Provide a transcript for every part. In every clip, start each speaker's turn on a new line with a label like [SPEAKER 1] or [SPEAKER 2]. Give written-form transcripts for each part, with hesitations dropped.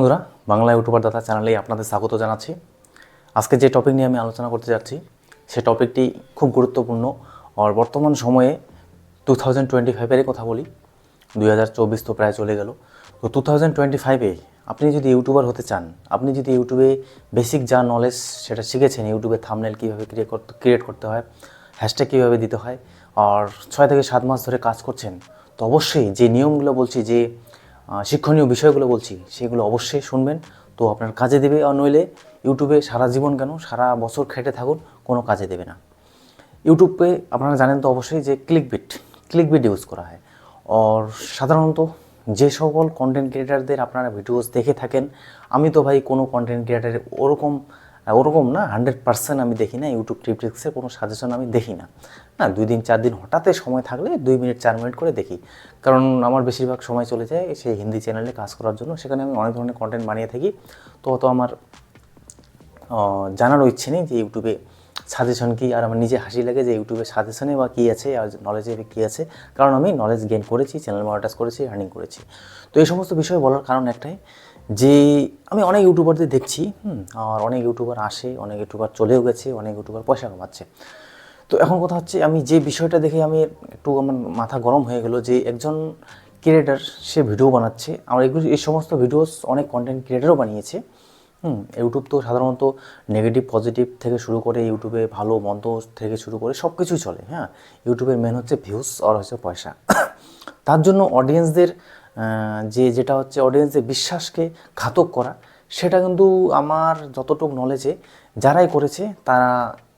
[SPEAKER 1] বন্ধুরা, বাংলা ইউটিউবার দাদা চ্যানেলে আপনাদের স্বাগত জানাচ্ছি। আজকে যে টপিক নিয়ে আমি আলোচনা করতে যাচ্ছি সে টপিকটি খুব গুরুত্বপূর্ণ। আর বর্তমান সময়ে 2025-এর কথা বলি। 2024 তো প্রায় চলে গেল। তো 2025-এ আপনি যদি ইউটিউবার হতে চান, আপনি যদি ইউটিউবে বেসিক যা নলেজ সেটা শিখেছেন, ইউটিউবে থাম্বনেল কীভাবে ক্রিয়েট করতে হয়, হ্যাশট্যাগ কীভাবে দিতে হয়, আর 6 থেকে 7 মাস ধরে কাজ করছেন, তো অবশ্যই যে নিয়মগুলো বলছি, যে শিক্ষণীয় বিষয়গুলো বলছি, সেগুলো অবশ্যই শুনবেন। তো আপনার কাজে দেবে। আর নইলে ইউটিউবে সারা জীবন কেন, সারা বছর খেটে থাকুন, কোনো কাজে দেবে না। ইউটিউবে আপনারা জানেন তো অবশ্যই যে ক্লিকবিট ইউজ করা হয়। আর সাধারণত যে সকল কন্টেন্ট ক্রিয়েটারদের আপনারা ভিডিওস দেখে থাকেন, আমি তো ভাই কোনো কন্টেন্ট ক্রিয়েটারের ওরকম না 100% আমি দেখি না। ইউটিউব টিপটিক্সের কোনো সাজেশন আমি দেখি না। 2 দিন 4 দিন হঠাৎ সময় থাকলে 2 মিনিট 4 মিনিট করে দেখি, কারণ আমার বেশিরভাগ সময় চলে যায় সেই হিন্দি চ্যানেলে কাজ করার জন্য। সেখানে আমি অনেক ধরনের কন্টেন্ট বানিয়ে থাকি। তো অত আমার জানারও ইচ্ছে নেই যে ইউটিউবে সাজেশন কী। আর আমার নিজে হাসি লাগে যে ইউটিউবে সাজেশনে বা কী আছে আর নলেজে কী আছে, কারণ আমি নলেজ গেইন করেছি, চ্যানেল মনিটাইজ করেছি, আর্নিং করেছি। তো এই সমস্ত বিষয় বলার কারণ একটাই, যে আমি অনেক ইউটিউবারদের দেখছি, আর অনেক ইউটিউবার আসে, অনেক ইউটিউবার চলেও গেছে, অনেক ইউটিউবার পয়সা কামাচ্ছে। তো এখন কথা হচ্ছে, আমি যে বিষয়টা দেখে আমি একটু আমার মাথা গরম হয়ে গেল, যে একজন ক্রিয়েটার সে ভিডিও বানাচ্ছে। আমার এই সমস্ত ভিডিওস অনেক কন্টেন্ট ক্রিয়েটারও বানিয়েছে। ইউটিউব তো সাধারণত নেগেটিভ পজিটিভ থেকে শুরু করে, ইউটিউবে ভালো মন্দ থেকে শুরু করে সব কিছুই চলে। ইউটিউবের মেন হচ্ছে ভিউস আর হচ্ছে পয়সা। তার জন্য অডিয়েন্সদের যেটা হচ্ছে অডিয়েন্সের বিশ্বাসকে ঘাতক করা, সেটা কিন্তু আমার যতটুকু নলেজে যারাই করেছে তারা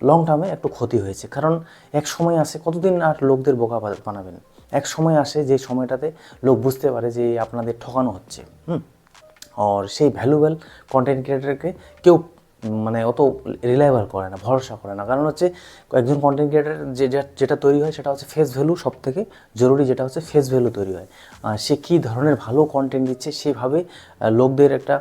[SPEAKER 1] লং টার্মে একটু ক্ষতি হয়েছে। কারণ এক সময় আসে, কতদিন আর লোকদের বোকা বানাবেন। এক সময় আসে যে সময়টাতে লোক বুঝতে পারে যে আপনাদের ঠকানো হচ্ছে। আর সেই ভ্যালুয়েবল কন্টেন্ট ক্রিয়েটারকে কেউ অত রিলায়েবল করে না, ভরসা করে না। কারণ হচ্ছে একজন কন্টেন্ট ক্রিয়েটার যেটা তৈরি হয় সেটা হচ্ছে ফেস ভ্যালু। সব থেকে জরুরি যেটা হচ্ছে ফেস ভ্যালু তৈরি হয়। সে কী ধরনের ভালো কন্টেন্ট দিচ্ছে সেভাবে লোকদের একটা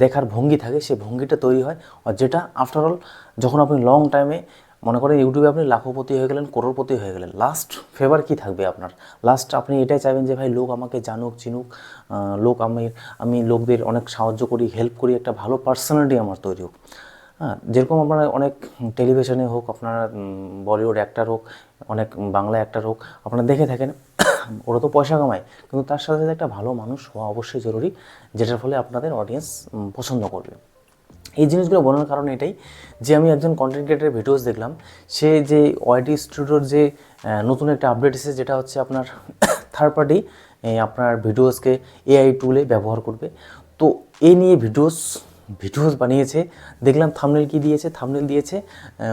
[SPEAKER 1] দেখার ভঙ্গি থাকে, সেই ভঙ্গিটা তৈরি হয়। আর যেটা আফটারঅল যখন আপনি লং টাইমে মনে করেন ইউটিউবে আপনি লাখপতি হয়ে গেলেন, করোড়পতি হয়ে গেলেন, লাস্ট ফেভার কী থাকবে আপনার? লাস্ট আপনি এটাই চাইবেন যে ভাই লোক আমাকে জানুক, চিনুক, লোক আমি লোকদের অনেক সাহায্য করি, হেল্প করি, একটা ভালো পার্সোনালিটি আমার তৈরি হোক। যেরকম আপনারা অনেক টেলিভিশনে হোক, আপনারা বলিউড অ্যাক্টার হোক, অনেক বাংলা অ্যাক্টার হোক, আপনারা দেখে থাকেন, ওরা তো পয়সা কামায়, কিন্তু তার সাথে সাথে একটা ভালো মানুষ হওয়া অবশ্যই জরুরি, যেটার ফলে আপনাদের অডিয়েন্স পছন্দ করবে। এই জিনিসগুলো বলার কারণ এটাই, যে আমি একজন কন্টেন্ট ক্রিয়েটারের ভিডিওস দেখলাম, সে যে ওয়াইটি স্টুডিওর যে নতুন একটা আপডেট এসেছে, যেটা হচ্ছে আপনার থার্ড পার্টি আপনার ভিডিওসকে এআই টুলে ব্যবহার করবে। তো এই নিয়ে ভিডিওস বানিয়েছে। দেখলাম থাম্বনেল কি দিয়েছে, থাম্বনেল দিয়েছে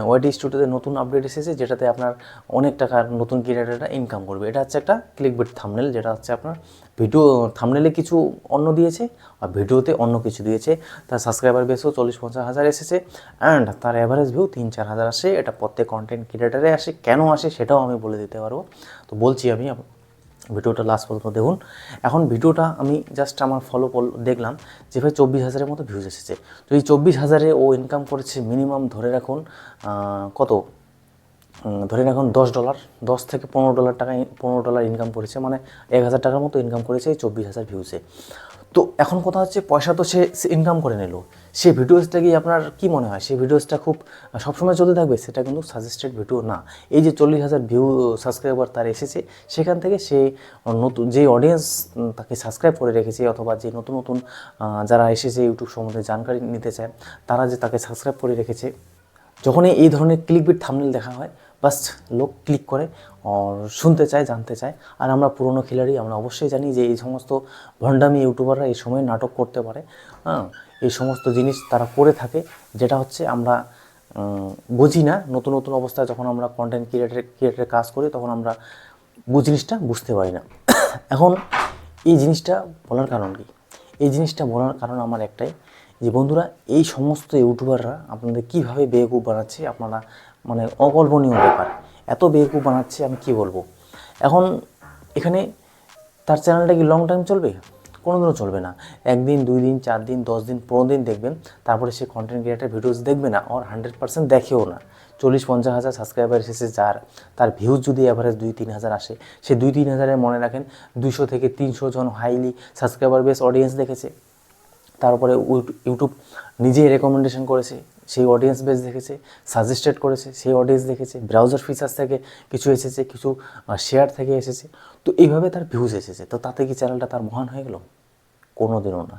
[SPEAKER 1] ওয়াইটি স্টুডিওতে নতুন আপডেট এসেছে, যেটাতে আপনার অনেক টাকার নতুন ক্রিয়েটাররা ইনকাম করবে। এটা হচ্ছে একটা ক্লিকবেট থাম্বনেল, যেটা হচ্ছে আপনার ভিডিও থাম্বনেলে কিছু অন্য দিয়েছে আর ভিডিওতে অন্য কিছু দিয়েছে। তার সাবস্ক্রাইবার বেসও 40-50 হাজার এসেছে, অ্যান্ড তার অ্যাভারেজ ভিউ 3-4 হাজার আসে। এটা প্রত্যেক কন্টেন্ট ক্রিয়েটারে আসে। কেন আসে সেটাও আমি বলে দিতে পারবো। তো বলছি, আমি ভিডিওটা লাস্ট পর্যন্ত দেখুন। এখন ভিডিওটা আমি জাস্ট আমার দেখলাম যে ভাই 24,000-এর মতো ভিউজ এসেছে। তো এই 24,000-এ ও ইনকাম করেছে মিনিমাম ধরে রাখুন কত, ধরে রাখুন $10, 10 থেকে $15 ইনকাম করেছে, মানে 1,000 টাকার মতো ইনকাম করেছে এই 24,000 ভিউসে। তো এখন কথা হচ্ছে, পয়সা তো সে ইনকাম করে নিল, সেই ভিডিওসটা কি আপনার কী মনে হয় সেই ভিডিওসটা খুব সবসময় চলতে থাকবে? সেটা কিন্তু সাজেস্টেড ভিডিও না। এই যে 40,000 ভিউ সাবস্ক্রাইবার তার এসেছে, সেখান থেকে সে নতুন যে অডিয়েন্স তাকে সাবস্ক্রাইব করে রেখেছে, অথবা যে নতুন নতুন যারা এসেছে ইউটিউব সম্বন্ধে জানকারি নিতে চায়, তারা যে তাকে সাবস্ক্রাইব করে রেখেছে, যখনই এই ধরনের ক্লিকবিট থাম্বনেল দেখা হয়, বাস লোক ক্লিক করে আর শুনতে চায়, জানতে চায়। আর আমরা পুরনো খিলাড়ি, আমরা অবশ্যই জানি যে এই সমস্ত ভণ্ডামি ইউটিউবাররা এই সময় নাটক করতে পারে। এই সমস্ত জিনিস তারা করে থাকে, যেটা হচ্ছে আমরা বুঝি না। নতুন নতুন অবস্থায় যখন আমরা কন্টেন্ট ক্রিয়েটারের কাজ করি, তখন আমরা জিনিসটা বুঝতে পারি না। এখন এই জিনিসটা বলার কারণ কি? এই জিনিসটা বলার কারণ আমার একটাই, যে বন্ধুরা, এই সমস্ত ইউটিউবাররা আপনাদের কীভাবে বেকুব বানাচ্ছে, আপনারা অকল্পনীয় ব্যাপার। এত বেকুব বানাচ্ছে, আমি কি বলবো। এখন এখানে তার চ্যানেলটা কি লং টাইম চলবে? কোনোদিনও চলবে না। 1 দিন, 2 দিন, 4 দিন, 10 দিন, 15 দিন দেখবেন, তারপরে সে কন্টেন্ট ক্রিয়েটার ভিডিওস দেখবে না, আর 100% দেখেও না। 40-50 হাজার সাবস্ক্রাইবার এসেছে যার, তার ভিউজ যদি অ্যাভারেজ 2-3 হাজার আসে, সে 2-3 হাজারের মনে রাখেন 200 থেকে 300 জন হাইলি সাবস্ক্রাইবার বেস অডিয়েন্স দেখেছে। তারপরে ইউটিউব নিজেই রেকমেন্ডেশন করেছে, সেই অডিয়েন্স বেস দেখেছে, সাজেস্টেড করেছে, সেই অডিয়েন্স দেখেছে, ব্রাউজার ফিচার্স থেকে কিছু এসেছে, কিছু শেয়ার থেকে এসেছে, তো এইভাবে তার ভিউজ এসেছে। তো তাতে কি চ্যানেলটা তার মহান হয়ে গেল? কোনো দিনও না।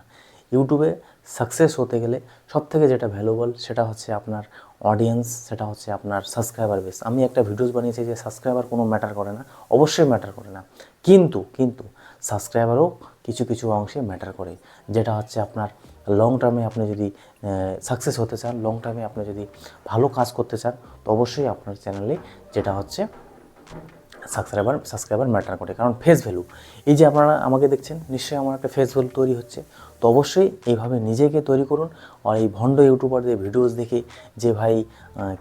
[SPEAKER 1] ইউটিউবে সাকসেস হতে গেলে সবথেকে যেটা ভ্যালুয়েবল সেটা হচ্ছে আপনার অডিয়েন্স, সেটা হচ্ছে আপনার সাবস্ক্রাইবার বেস। আমি একটা ভিডিওস বানিয়েছি যে সাবস্ক্রাইবার কোনো ম্যাটার করে না, অবশ্যই ম্যাটার করে না, কিন্তু সাবস্ক্রাইবারও কিছু কিছু অংশে ম্যাটার করে, যেটা হচ্ছে আপনার লং টার্মে আপনি যদি সাকসেস হতে চান, লং টার্মে আপনি যদি ভালো কাজ করতে চান, তো অবশ্যই আপনার চ্যানেলে যেটা হচ্ছে সাবস্ক্রাইবার ম্যাটার করে। কারণ ফেস ভ্যালু, এই যে আপনারা আমাকে দেখছেন, নিশ্চয়ই আমার একটা ফেস ভ্যালু তৈরি হচ্ছে। তো অবশ্যই এইভাবে নিজেকে তৈরি করুন। আর এই ভণ্ড ইউটিউবারদের ভিডিওস দেখে যে ভাই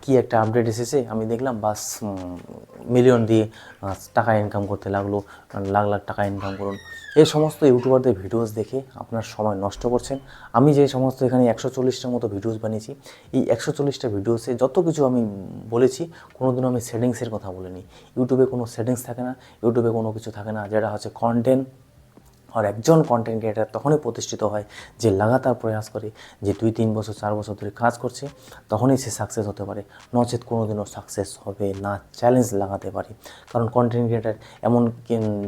[SPEAKER 1] কি একটা আপডেট এসেছে আমি দেখলাম, বাস মিলিয়ন দিয়ে টাকা ইনকাম করতে লাগলো, লাখ লাখ টাকা ইনকাম করুন, এই সমস্ত ইউটিউবারদের ভিডিওস দেখে আপনার সময় নষ্ট করছেন। আমি যে সমস্ত এখানে 140টার মতো ভিডিওস বানিয়েছি, এই 140টা ভিডিওসে যত কিছু আমি বলেছি, কোনোদিনও আমি সেটিংসের কথা বলিনি। ইউটিউবে কোনো সেটিংস থাকে না, ইউটিউবে কোনো কিছু থাকে না, যেটা হচ্ছে কন্টেন্ট। আর একজন কন্টেন্ট ক্রিয়েটার তখনই প্রতিষ্ঠিত হয় যে লাগাতার প্রয়াস করে, যে 2-3 বছর 4 বছর ধরে কাজ করছে, তখনই সে সাকসেস হতে পারে, নচেত কোনোদিনও সাকসেস হবে না। চ্যালেঞ্জ লাগাতে পারে, কারণ কন্টেন্ট ক্রিয়েটার এমন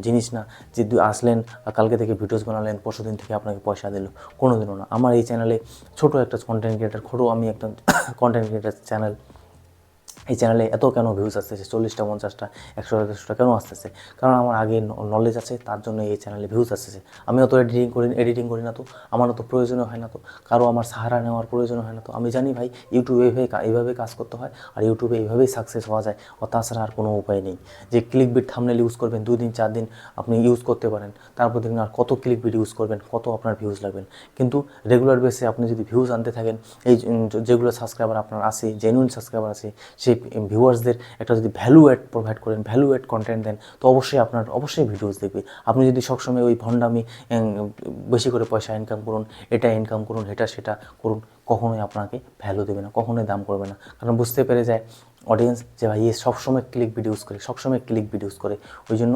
[SPEAKER 1] জিনিস না যে আসলেন কালকে থেকে ভিডিওস বানালেন, পরশুদিন থেকে আপনাকে পয়সা দিল, কোনোদিনও না। আমার এই চ্যানেলে ছোটো একটা কন্টেন্ট ক্রিয়েটার, আমি একটা কন্টেন্ট ক্রিয়েটার চ্যানেল, এই চ্যানেলে এত কেন ভিউজ আসতেছে, 40টা 50টা 100টা কেন আসতেছে? কারণ আমার আগে নলেজ আছে, তার জন্য এই চ্যানেলে ভিউজ আসতেছে। আমি অত এডিটিং করি না, তো আমার অত প্রয়োজনও হয় না, তো কারো আমার সাহারা নেওয়ার প্রয়োজন হয় না। তো আমি জানি ভাই ইউটিউবে এইভাবে কাজ করতে হয়, আর ইউটিউবে এইভাবেই সাকসেস হওয়া যায়, ও তাছাড়া আর কোনো উপায় নেই। যে ক্লিকবিট থাম্বনেল ইউজ করবেন, 2 দিন 4 দিন আপনি ইউজ করতে পারেন, তারপর দেখুন আর কত ক্লিকবিট ইউজ করবেন, কত আপনার ভিউজ লাগবেন। কিন্তু রেগুলার বেসে আপনি যদি ভিউজ আনতে থাকেন, এই যেগুলো সাবস্ক্রাইবার আপনার আসে, জেনুইন সাবস্ক্রাইবার আছে, সেই ভিউয়ার্সদের একটা যদি ভ্যালু অ্যাড প্রোভাইড করেন, ভ্যালু অ্যাড কন্টেন্ট দেন, তো অবশ্যই ভিডিওস দেখবে। আপনি যদি সবসময় ওই ভণ্ডামি বেশি করে পয়সা ইনকাম করুন, এটা ইনকাম করুন, এটা সেটা করুন, কখনোই আপনাকে ভ্যালু দেবে না, কখনোই দাম করবে না। কারণ বুঝতে পেরে যায় অডিয়েন্স যে ভাই এ সবসময় ক্লিক ভিডিওস করে, ওই জন্য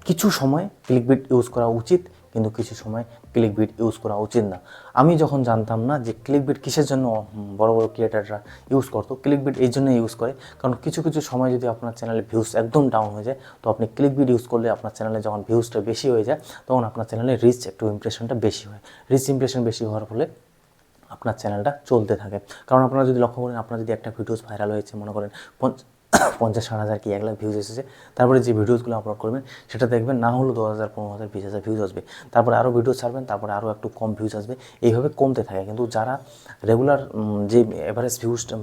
[SPEAKER 1] কিছু সময় ক্লিকবিট ইউজ করা উচিত, কিন্তু কিছু সময় ক্লিকবিট ইউজ করা উচিত না। আমি যখন জানতাম না যে ক্লিকবিট কিসের জন্য বড় বড় ক্রিয়েটাররা ইউজ করতো, ক্লিকবিট এই জন্য ইউজ করে, কারণ কিছু সময় যদি আপনার চ্যানেলে ভিউজ একদম ডাউন হয়ে যায়, তো আপনি ক্লিকবিট ইউজ করলে আপনার চ্যানেলে যখন ভিউজটা বেশি হয়ে যায়, তখন আপনার চ্যানেলে ইমপ্রেশনটা বেশি হয়। ইমপ্রেশন বেশি হওয়ার ফলে আপনার চ্যানেলটা চলতে থাকে। কারণ আপনারা যদি লক্ষ্য করেন, আপনার যদি একটা ভিডিওস ভাইরাল হয়েছে, মনে করেন 50-60 হাজার কি 1 লাখ ভিউজ এসেছে, তারপরে যে ভিডিওসগুলো আপলোড করবেন সেটা দেখবেন না হলো 10,000, 15,000, 20,000 ভিউজ আসবে, তারপরে আরও ভিডিও ছাড়বেন, তারপরে আরও একটু কম ভিউজ আসবে, এইভাবে কমতে থাকে। কিন্তু যারা রেগুলার যে এভারেজ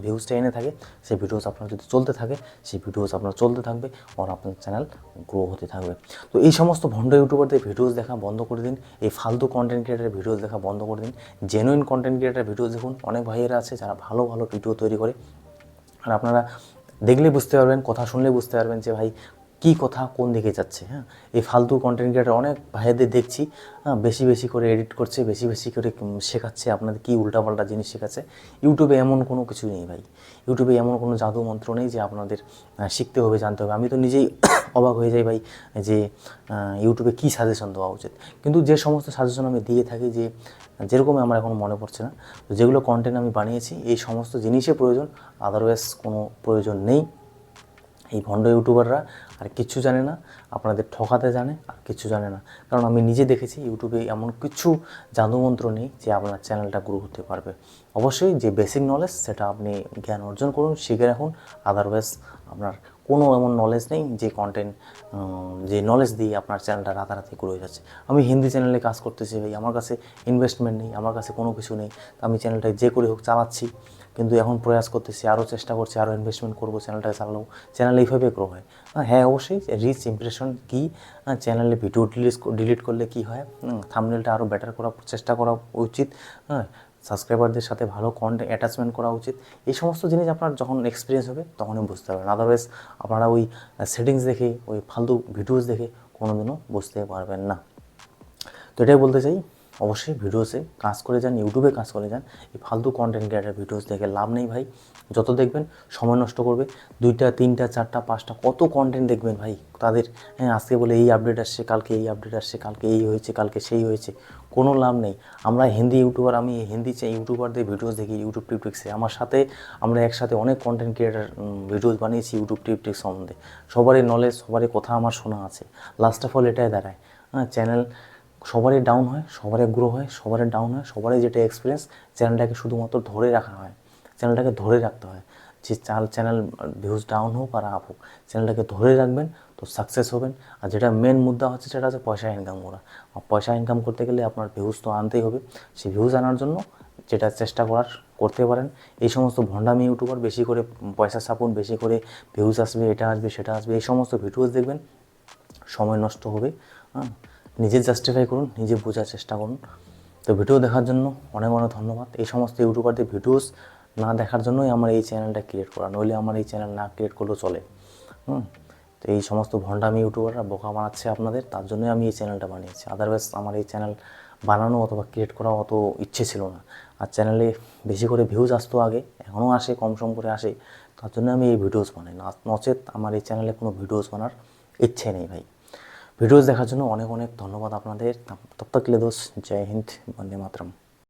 [SPEAKER 1] ভিউজটা এনে থাকে, সেই ভিডিওস আপনার যদি চলতে থাকে, সেই ভিডিওস আপনার চলতে থাকবে, আর আপনার চ্যানেল গ্রো হতে থাকবে। তো এই সমস্ত ভণ্ড ইউটিউবারদের ভিডিওস দেখা বন্ধ করে দিন, এই ফালতু কন্টেন্ট ক্রিয়েটারের ভিডিওস দেখা বন্ধ করে দিন, জেনুইন কন্টেন্ট ক্রিয়েটারের ভিডিওস দেখুন। অনেক ভাইয়েরা আছে যারা ভালো ভিডিও তৈরি করে, আর আপনারা দেখলে বুঝতে পারবেন, কথা শুনলে বুঝতে পারবেন যে ভাই কী কথা কোন দিকে যাচ্ছে। হ্যাঁ, এই ফালতু কন্টেন্ট ক্রিয়েটার অনেক ভাইয়াদের দেখছি, হ্যাঁ, বেশি করে এডিট করছে, বেশি করে শেখাচ্ছে আপনাদের, কী উল্টাপাল্টা জিনিস শেখাচ্ছে। ইউটিউবে এমন কোনো কিছু নেই ভাই, ইউটিউবে এমন কোনো জাদু মন্ত্র নেই যে আপনাদের শিখতে হবে, জানতে হবে। আমি তো নিজেই অবাক হয়ে যাই ভাই যে ইউটিউবে কী সাজেশন দেওয়া উচিত। কিন্তু যে সমস্ত সাজেশন আমি দিয়ে থাকি, যে যেরকম আমার এখন মনে পড়ছে না, তো যেগুলো কন্টেন্ট আমি বানিয়েছি, এই সমস্ত জিনিসের প্রয়োজন, আদারওয়াইজ কোনো প্রয়োজন নেই। এই ভণ্ড ইউটিউবাররা আর কিচ্ছু জানে না, আপনাদের ঠকাতে জানে, আর কিচ্ছু জানে না। কারণ আমি নিজে দেখেছি ইউটিউবে এমন কিছু জাদুমন্ত্র নেই যে আপনার চ্যানেলটা গ্রো হতে পারবে। অবশ্যই যে বেসিক নলেজ সেটা আপনি জ্ঞান অর্জন করুন, শিখে রাখুন, আদারওয়াইজ আপনার কোনো এমন নলেজ নেই যে যে নলেজ দিয়ে আপনার চ্যানেলটা রাতারাতি গ্রো হয়ে যাচ্ছে। আমি হিন্দি চ্যানেলে কাজ করতেছি ভাই, আমার কাছে ইনভেস্টমেন্ট নেই, আমার কাছে কোনো কিছু নেই, আমি চ্যানেলটা যে করে হোক চালাচ্ছি, কিন্তু এখন প্রয়াস করতেছি, আরও চেষ্টা করছি, আরও ইনভেস্টমেন্ট করবো, চ্যানেলটাকে চালাবো, চ্যানেল এইভাবে গ্রো হয়। হ্যাঁ, অবশ্যই রিচ ইমপ্রেশন কী, চ্যানেলে ভিডিও ডিলিট করলে কী হয়, থাম্বনেলটা আরও বেটার করার চেষ্টা করা উচিত, হ্যাঁ, সাবস্ক্রাইবারদের সাথে ভালো কন্টেন্ট অ্যাটাচমেন্ট করা উচিত। এই সমস্ত জিনিস আপনার যখন এক্সপিরিয়েন্স হবে তখনই বুঝতে পারবেন, আদারওয়াইজ আপনারা ওই সেটিংস দেখে, ওই ফালতু ভিডিওস দেখে কোনোদিনও বুঝতে পারবেন না। তো এটাই বলতে চাই, অবশ্যই ভিডিওসে কাজ করে যান, ইউটিউবে কাজ করে যান। এই ফালতু কন্টেন্ট ক্রিয়েটার ভিডিওস দেখে লাভ নেই ভাই। যত দেখবেন সময় নষ্ট করবে, 2টা 3টা 4টা 5টা কত কন্টেন্ট দেখবেন ভাই তাদের। হ্যাঁ, আজকে বলে এই আপডেট আসছে, কালকে এই আপডেট আসছে, কালকে এই হয়েছে, কালকে সেই হয়েছে, কোনো লাভ নেই। আমরা হিন্দি ইউটিউবার, আমি হিন্দি ইউটিউবারদের ভিডিওস দেখি ইউটিউব টিপটিক্সে। আমার সাথে আমরা একসাথে অনেক কন্টেন্ট ক্রিয়েটার ভিডিওস বানিয়েছি ইউটিউব টিপটিক্স সম্বন্ধে। সবারই নলেজ, সবারই কথা আমার শোনা আছে। লাস্ট অফ অল এটাই দাঁড়ায়, হ্যাঁ, চ্যানেল সবারই ডাউন হয়, সবারই গ্রো হয়, সবারই ডাউন হয়, সবারই যেটা এক্সপিরিয়েন্স, চ্যানেলটাকে শুধুমাত্র ধরে রাখা হয়, চ্যানেলটাকে ধরে রাখতে হয়। যে চ্যানেল ভিউজ ডাউন হোক আর আপ হোক, চ্যানেলটাকে ধরে রাখবেন তো সাকসেস হবেন। আর যেটা মেন মুদ্রা হচ্ছে সেটা হচ্ছে পয়সা ইনকাম করা। আর পয়সা ইনকাম করতে গেলে আপনার ভিউজ তো আনতেই হবে। সেই ভিউজ আনার জন্য যেটা চেষ্টা করার করতে পারেন। এই সমস্ত ভণ্ডামি ইউটিউবার বেশি করে পয়সা ছাপুন, বেশি করে ভিউজ আসবে, এটা আসবে সেটা আসবে, এই সমস্ত ভিডিওস দেখবেন, সময় নষ্ট হবে। হ্যাঁ, নিজে জাস্টিফাই করুন, নিজে বোঝার চেষ্টা করুন। তো ভিডিও দেখার জন্য অনেক অনেক ধন্যবাদ। এই সমস্ত ইউটিউবারদের ভিডিওস না দেখার জন্যই আমার এই চ্যানেলটা ক্রিয়েট করা, নইলে আমার এই চ্যানেল না ক্রিয়েট করলেও চলে। তো এই সমস্ত ভণ্ডামি ইউটিউবাররা বোকা বানাচ্ছে আপনাদের, তার জন্যই আমি এই চ্যানেলটা বানিয়েছি। আদারওয়াইজ আমার এই চ্যানেল বানানো অথবা ক্রিয়েট করা অত ইচ্ছে ছিল না। আর চ্যানেলে বেশি করে ভিউজ আসতো আগে, এখনও আসে, কম সম করে আসে, তার জন্য আমি এই ভিডিওস বানাই। না নচেত আমার এই চ্যানেলে কোনো ভিডিওস বানার ইচ্ছে নেই ভাই। ভিডিওস দেখার জন্য অনেক অনেক ধন্যবাদ আপনাদের। তব তক লে দোস্ত, জয় হিন্দ, বন্দে মাতরম।